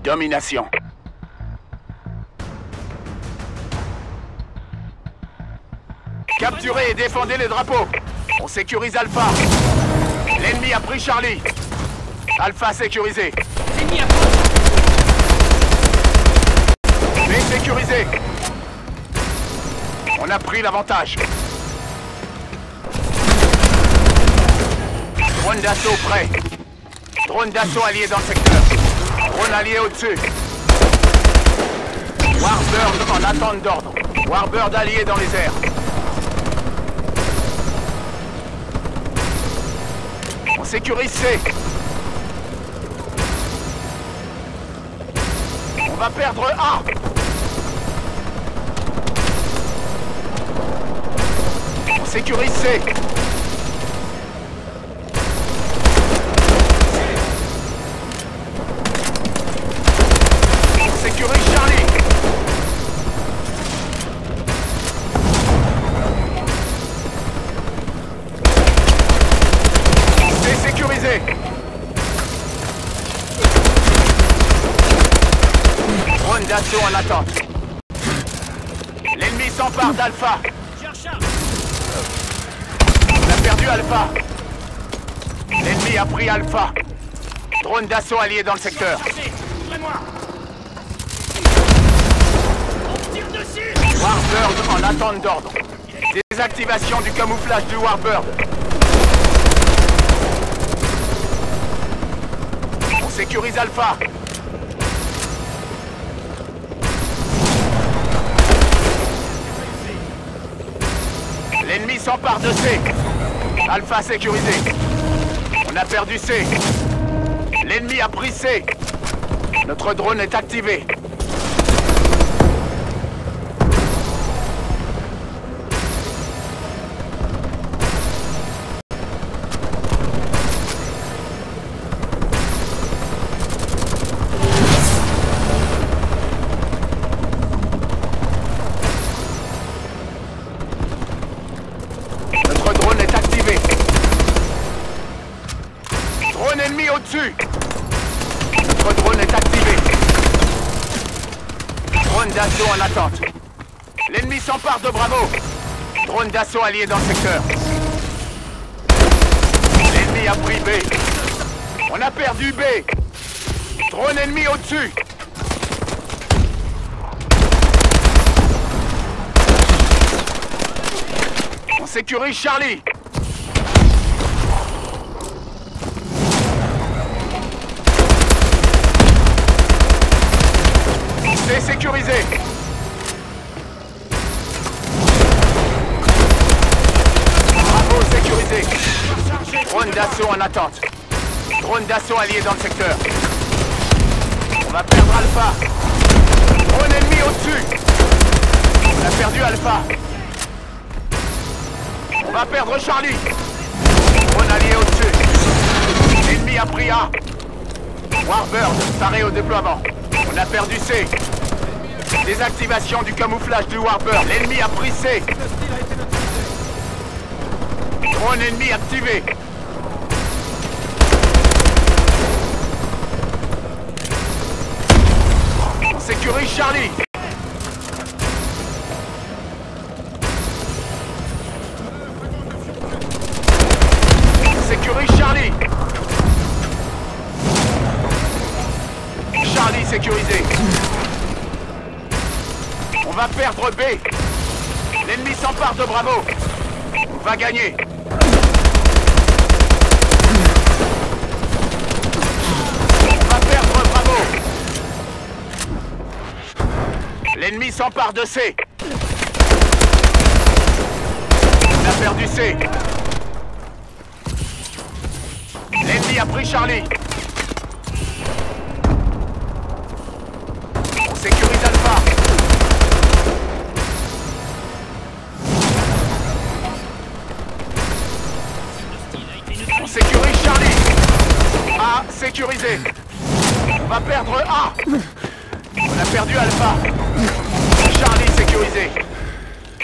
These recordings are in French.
Domination. Capturez et défendez les drapeaux. On sécurise Alpha. L'ennemi a pris Charlie. Alpha sécurisé. L'ennemi approche. B sécurisé. On a pris l'avantage. Drone d'assaut prêt. Drone d'assaut allié dans le secteur. Drone allié au-dessus. Warbird en attente d'ordre. Warbird allié dans les airs. On sécurise C. On va perdre A. On sécurise C. On sécurise Charlie. C'est sécurisé. Drone d'assaut en attente. L'ennemi s'empare d'Alpha. On a perdu Alpha. L'ennemi a pris Alpha. Drone d'assaut allié dans le secteur. Warbird en attente d'ordre. Désactivation du camouflage du Warbird. On sécurise Alpha. L'ennemi s'empare de C. Alpha sécurisé. On a perdu C. L'ennemi a pris C. Notre drone est activé. Notre drone est activé. Drone ennemi au-dessus. Notre drone est activé. Drone d'assaut en attente. L'ennemi s'empare de Bravo. Drone d'assaut allié dans le secteur. L'ennemi a pris B. On a perdu B. Drone ennemi au-dessus. On sécurise Charlie. C'est sécurisé. Bravo sécurisé. Drone d'assaut en attente. Drone d'assaut allié dans le secteur. On va perdre Alpha. Drone ennemi au-dessus. On a perdu Alpha. On va perdre Charlie. Drone allié au-dessus. L'ennemi a pris A. Warbird, paré au déploiement. On a perdu C. Désactivation du camouflage du Warbird. L'ennemi a pris C. Drone ennemi activé. On sécurise Charlie. On sécurise Charlie. Charlie sécurisé. On va perdre B. L'ennemi s'empare de Bravo. On va gagner. On va perdre Bravo. L'ennemi s'empare de C. On a perdu C. L'ennemi a pris Charlie. On sécurise Alpha. On sécurise Charlie. A sécurisé. On va perdre A. On a perdu Alpha. Charlie sécurisé.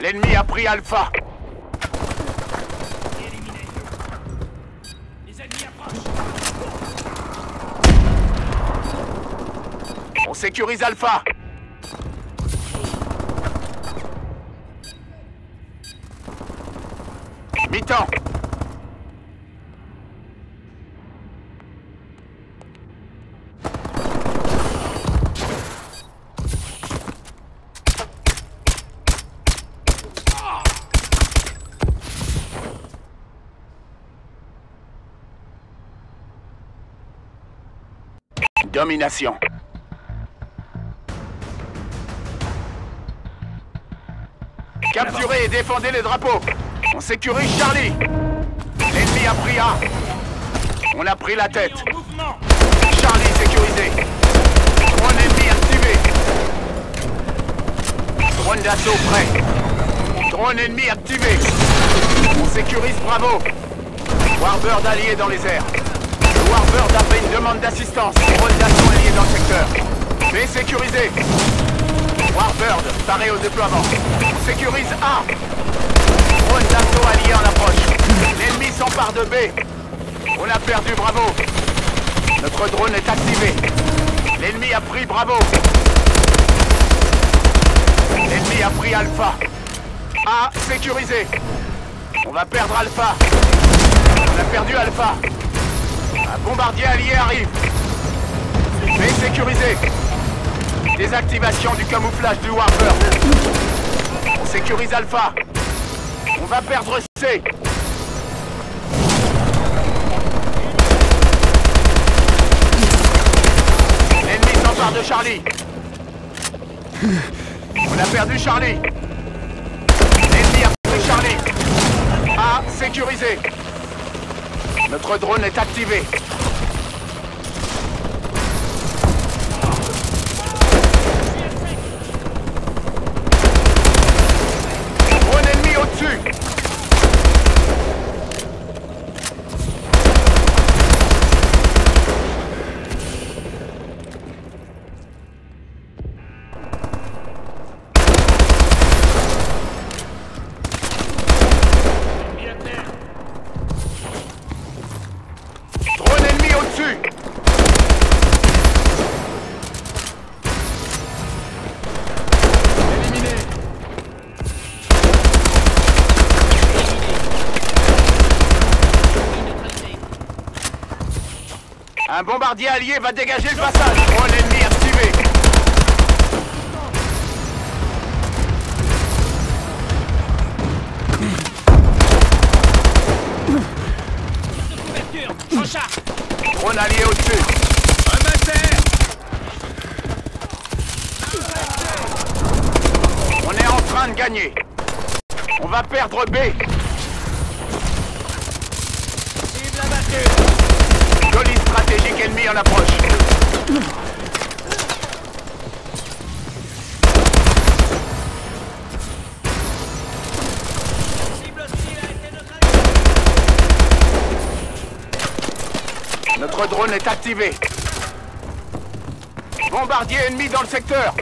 L'ennemi a pris Alpha. sécurise Alpha. Mi-temps. Domination. Capturez et défendez les drapeaux. On sécurise Charlie. L'ennemi a pris A. On a pris la tête. Charlie sécurisé. Drone ennemi activé. Drone d'assaut prêt. Drone ennemi activé. On sécurise Bravo. Warbird allié dans les airs. Le Warbird a fait une demande d'assistance. Drone d'assaut allié dans le secteur. B sécurisé. Warbird paré au déploiement. On sécurise A. Drone d'assaut allié en approche. L'ennemi s'empare de B. On a perdu Bravo. Notre drone est activé. L'ennemi a pris Bravo. L'ennemi a pris Alpha. A sécurisé. On va perdre Alpha. On a perdu Alpha. Un bombardier allié arrive. B sécurisé. Désactivation du camouflage du Warbird. On sécurise Alpha. On va perdre C. L'ennemi s'empare de Charlie. On a perdu Charlie. L'ennemi a pris Charlie. A sécurisé. Notre drone est activé. Drone ennemi au-dessus. Drone ennemi au-dessus. Éliminé. Un bombardier allié va dégager le passage. Drone ennemi activé. Drone allié au-dessus. On est en train de gagner. On va perdre B. Cible abattue. Colis stratégique ennemi en approche. Notre drone est activé. Bombardier ennemi dans le secteur.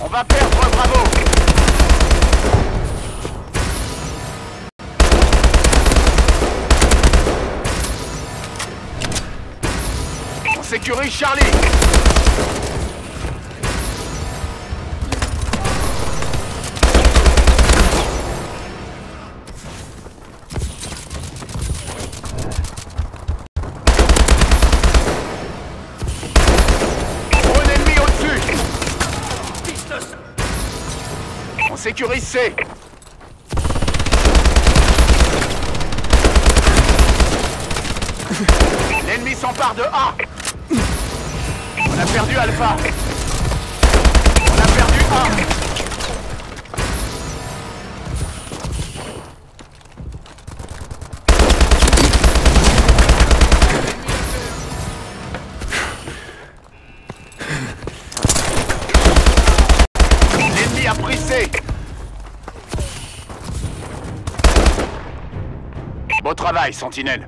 On va perdre Bravo. On sécurise Charlie. Drone ennemi au-dessus. On sécurise C. L'ennemi s'empare de A. On a perdu Alpha. On a perdu A. L'ennemi a pris C. travail, Sentinelle.